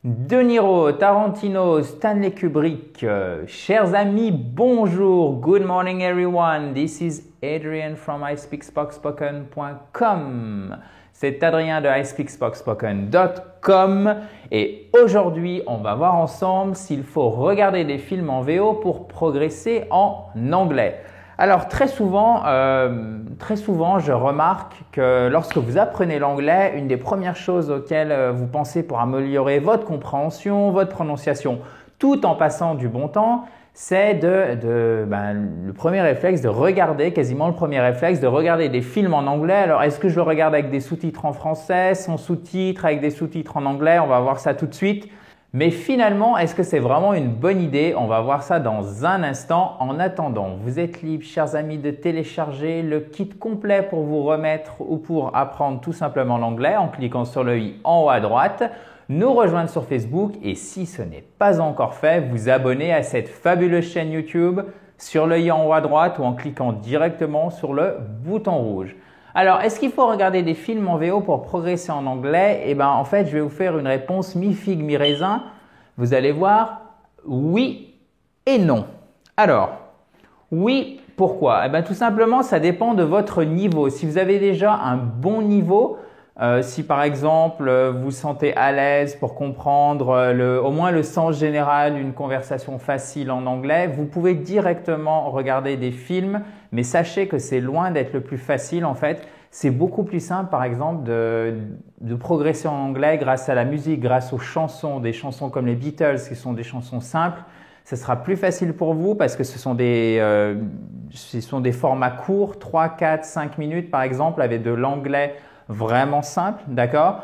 De Niro, Tarantino, Stanley Kubrick. Chers amis, bonjour. Good morning everyone. This is Adrian from ispeakspoken.com. C'est Adrien de ispeakspoken.com et aujourd'hui, on va voir ensemble s'il faut regarder des films en VO pour progresser en anglais. Alors très souvent, je remarque que lorsque vous apprenez l'anglais, une des premières choses auxquelles vous pensez pour améliorer votre compréhension, votre prononciation, tout en passant du bon temps, c'est le premier réflexe de regarder, quasiment le premier réflexe de regarder des films en anglais. Alors est-ce que je le regarde avec des sous-titres en français, sans sous-titres, avec des sous-titres en anglais? On va voir ça tout de suite. Mais finalement, est-ce que c'est vraiment une bonne idée? On va voir ça dans un instant. En attendant, vous êtes libres, chers amis, de télécharger le kit complet pour vous remettre ou pour apprendre tout simplement l'anglais en cliquant sur le i en haut à droite, nous rejoindre sur Facebook et si ce n'est pas encore fait, vous abonner à cette fabuleuse chaîne YouTube sur le i en haut à droite ou en cliquant directement sur le bouton rouge. Alors, est-ce qu'il faut regarder des films en VO pour progresser en anglais? Eh bien, en fait, je vais vous faire une réponse mi-figue, mi-raisin. Vous allez voir, oui et non. Alors, oui, pourquoi? Eh bien, tout simplement, ça dépend de votre niveau. Si vous avez déjà un bon niveau, si par exemple, vous vous sentez à l'aise pour comprendre au moins le sens général d'une conversation facile en anglais, vous pouvez directement regarder des films, mais sachez que c'est loin d'être le plus facile en fait. C'est beaucoup plus simple par exemple de progresser en anglais grâce à la musique, grâce aux chansons, des chansons comme les Beatles qui sont des chansons simples. Ce sera plus facile pour vous parce que ce sont des formats courts, 3, 4, 5 minutes par exemple avec de l'anglais vraiment simple, d'accord?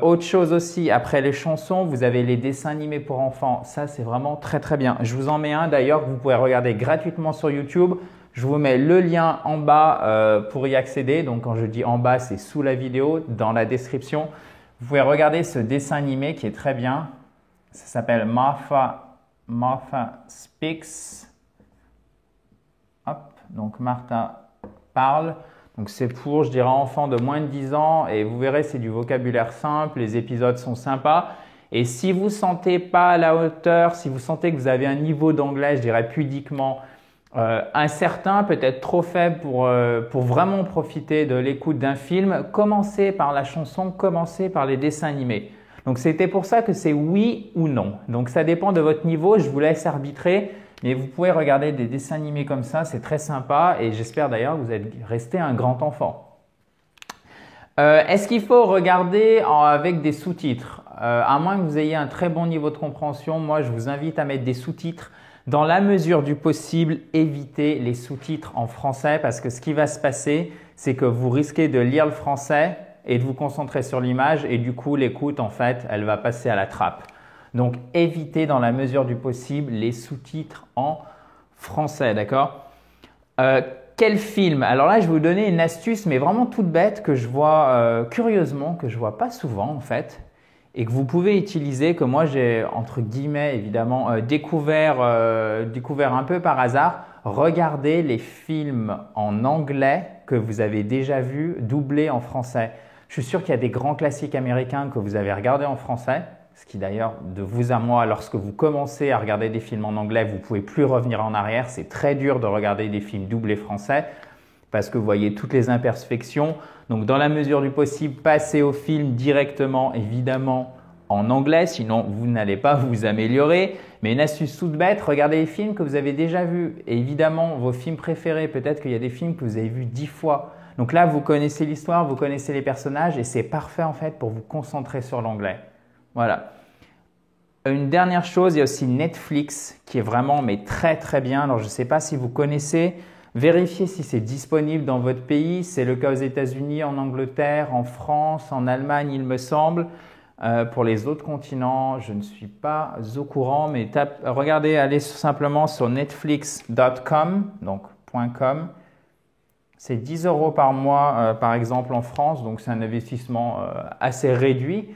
Autre chose aussi, après les chansons, vous avez les dessins animés pour enfants. Ça, c'est vraiment très très bien. Je vous en mets un d'ailleurs que vous pouvez regarder gratuitement sur YouTube. Je vous mets le lien en bas pour y accéder. Donc, quand je dis en bas, c'est sous la vidéo, dans la description. Vous pouvez regarder ce dessin animé qui est très bien. Ça s'appelle Martha Speaks. Hop, donc Martha parle. Donc c'est pour, je dirais, enfants de moins de 10 ans et vous verrez, c'est du vocabulaire simple, les épisodes sont sympas. Et si vous ne sentez pas à la hauteur, si vous sentez que vous avez un niveau d'anglais, je dirais pudiquement incertain, peut-être trop faible pour vraiment profiter de l'écoute d'un film, commencez par la chanson, commencez par les dessins animés. Donc c'était pour ça que c'est oui ou non. Donc ça dépend de votre niveau, je vous laisse arbitrer. Mais vous pouvez regarder des dessins animés comme ça, c'est très sympa et j'espère d'ailleurs que vous êtes resté un grand enfant. Est-ce qu'il faut regarder avec des sous-titres? À moins que vous ayez un très bon niveau de compréhension, moi je vous invite à mettre des sous-titres. Dans la mesure du possible, évitez les sous-titres en français parce que ce qui va se passer, c'est que vous risquez de lire le français et de vous concentrer sur l'image et du coup l'écoute en fait, elle va passer à la trappe. Donc, évitez dans la mesure du possible les sous-titres en français, d'accord? Quel film? Alors là, je vais vous donner une astuce, mais vraiment toute bête que je vois curieusement, que je vois pas souvent en fait, et que vous pouvez utiliser, que moi j'ai entre guillemets évidemment découvert un peu par hasard. Regardez les films en anglais que vous avez déjà vus doublés en français. Je suis sûr qu'il y a des grands classiques américains que vous avez regardés en français. Ce qui d'ailleurs, de vous à moi, lorsque vous commencez à regarder des films en anglais, vous ne pouvez plus revenir en arrière. C'est très dur de regarder des films doublés français parce que vous voyez toutes les imperfections. Donc, dans la mesure du possible, passez au film directement, évidemment, en anglais. Sinon, vous n'allez pas vous améliorer. Mais une astuce toute bête, regardez les films que vous avez déjà vus. Et évidemment, vos films préférés, peut-être qu'il y a des films que vous avez vus 10 fois. Donc là, vous connaissez l'histoire, vous connaissez les personnages et c'est parfait en fait pour vous concentrer sur l'anglais. Voilà. Une dernière chose, il y a aussi Netflix qui est vraiment mais très très bien. Alors je ne sais pas si vous connaissez, vérifiez si c'est disponible dans votre pays. C'est le cas aux États-Unis, en Angleterre, en France, en Allemagne il me semble. Pour les autres continents, je ne suis pas au courant, mais regardez, allez simplement sur netflix.com, donc .com. C'est 10 € par mois par exemple en France, donc c'est un investissement assez réduit.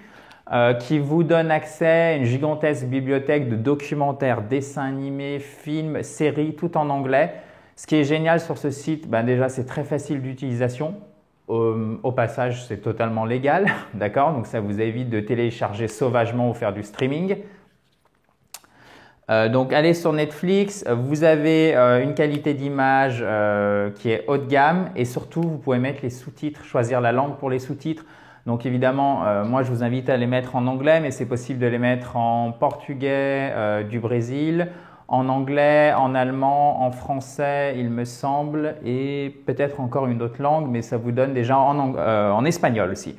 Qui vous donne accès à une gigantesque bibliothèque de documentaires, dessins animés, films, séries, tout en anglais. Ce qui est génial sur ce site, déjà c'est très facile d'utilisation. Au passage, c'est totalement légal, d'accord? Donc ça vous évite de télécharger sauvagement ou faire du streaming. Donc allez sur Netflix, vous avez une qualité d'image qui est haut de gamme et surtout vous pouvez mettre les sous-titres, choisir la langue pour les sous-titres. Donc évidemment, moi je vous invite à les mettre en anglais, mais c'est possible de les mettre en portugais du Brésil, en anglais, en allemand, en français il me semble et peut-être encore une autre langue, mais ça vous donne déjà en espagnol aussi.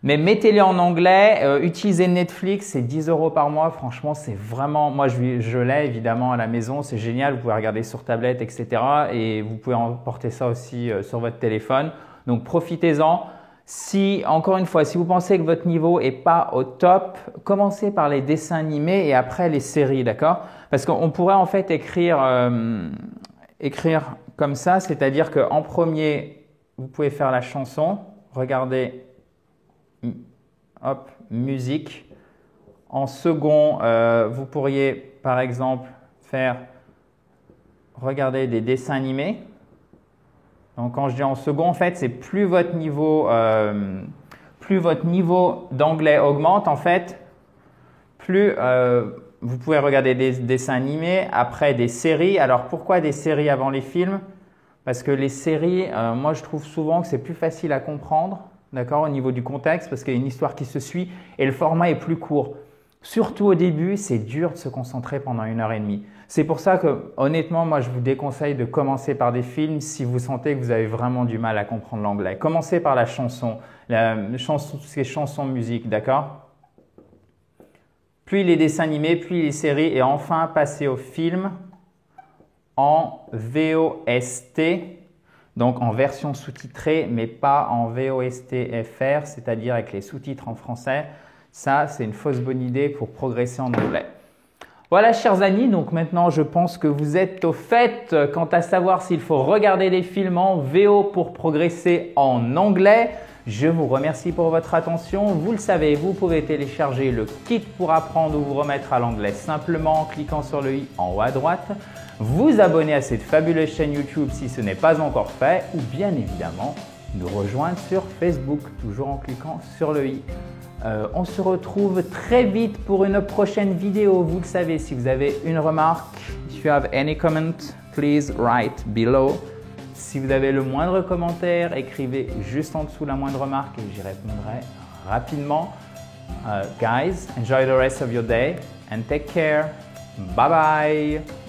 Mais mettez-les en anglais, utilisez Netflix, c'est 10 € par mois. Franchement, c'est vraiment, moi je l'ai évidemment à la maison, c'est génial. Vous pouvez regarder sur tablette, etc. Et vous pouvez emporter ça aussi sur votre téléphone. Donc profitez-en. Si, encore une fois, si vous pensez que votre niveau est pas au top, commencez par les dessins animés et après les séries, d'accord? Parce qu'on pourrait en fait écrire comme ça, c'est-à-dire qu'en premier, vous pouvez faire la chanson, regardez. Hop, musique. En second, vous pourriez par exemple regarder des dessins animés. Donc quand je dis en second, en fait, c'est plus votre niveau d'anglais augmente, en fait, plus vous pouvez regarder des dessins animés, après des séries. Alors pourquoi des séries avant les films? Parce que les séries, moi je trouve souvent que c'est plus facile à comprendre. D'accord, au niveau du contexte, parce qu'il y a une histoire qui se suit et le format est plus court. Surtout au début, c'est dur de se concentrer pendant 1h30. C'est pour ça que, honnêtement, moi, je vous déconseille de commencer par des films si vous sentez que vous avez vraiment du mal à comprendre l'anglais. Commencez par la chanson, ces chansons musique, d'accord? Puis les dessins animés, puis les séries et enfin passer au film en VOST. Donc en version sous-titrée, mais pas en VOST-FR, c'est-à-dire avec les sous-titres en français. Ça, c'est une fausse bonne idée pour progresser en anglais. Voilà, chers amis, donc maintenant, je pense que vous êtes au fait quant à savoir s'il faut regarder des films en VO pour progresser en anglais. Je vous remercie pour votre attention. Vous le savez, vous pouvez télécharger le kit pour apprendre ou vous remettre à l'anglais simplement en cliquant sur le i en haut à droite. Vous abonner à cette fabuleuse chaîne YouTube si ce n'est pas encore fait ou bien évidemment nous rejoindre sur Facebook, toujours en cliquant sur le i. On se retrouve très vite pour une prochaine vidéo. Vous le savez, si vous avez une remarque, if you have any comment, please write below. Si vous avez le moindre commentaire, écrivez juste en dessous la moindre remarque et j'y répondrai rapidement. Guys, enjoy the rest of your day and take care. Bye bye.